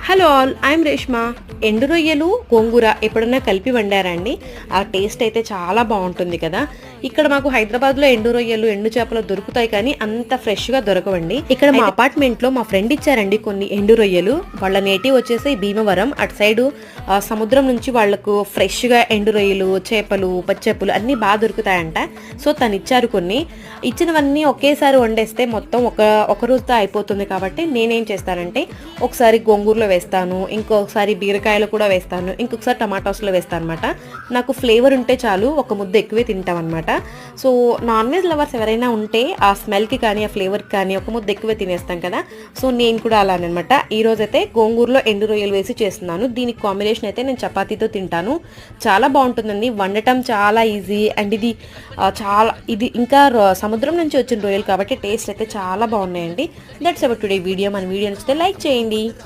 Hello all, I'm Reshma. ఎండు రొయ్యలు గోంగూర ఎప్పుడన్నా కలిపి వండారా అండి? ఆ టేస్ట్ అయితే చాలా బాగుంటుంది కదా. ఇక్కడ మాకు హైదరాబాద్లో ఎండు రొయ్యలు ఎండు చేపలు దొరుకుతాయి, కానీ అంత ఫ్రెష్గా దొరకవండి. ఇక్కడ మా అపార్ట్మెంట్లో మా ఫ్రెండ్ ఇచ్చారండి కొన్ని ఎండు రొయ్యలు. వాళ్ళ నేటివ్ వచ్చేసి భీమవరం అటు సైడు. సముద్రం నుంచి వాళ్లకు ఫ్రెష్గా ఎండు రొయ్యలు, చేపలు, పచ్చేపలు అన్నీ బాగా దొరుకుతాయంట. సో తను ఇచ్చారు కొన్ని. ఇచ్చినవన్నీ ఒకేసారి వండేస్తే మొత్తం ఒక రోజుతో అయిపోతుంది. కాబట్టి నేనేం చేస్తానంటే ఒకసారి గోంగూరలో వేస్తాను, ఇంకొకసారి బీరకాయలు కూడా వేస్తాను, ఇంకొకసారి టమాటోస్లో వేస్తాను అనమాట. నాకు ఫ్లేవర్ ఉంటే చాలు, ఒక ముద్ద ఎక్కువే తింటాం అనమాట. సో నాన్ వెజ్ లవర్స్ ఎవరైనా ఉంటే ఆ స్మెల్కి కానీ ఆ ఫ్లేవర్కి కానీ ఒక ముద్ద ఎక్కువే తినేస్తాం కదా. సో నేను కూడా అలానమాట. ఈరోజైతే గోంగూరలో ఎండు రొయ్యలు వేసి చేస్తున్నాను. దీనికి కాంబినేషన్ అయితే నేను చపాతీతో తింటాను. చాలా బాగుంటుందండి, వండటం చాలా ఈజీ. అండ్ ఇది ఇంకా సముద్రం నుంచి వచ్చిన రొయ్యలు కాబట్టి టేస్ట్ అయితే చాలా బాగున్నాయండి. That's about today video. మన వీడియో నచ్చితే లైక్ చేయండి.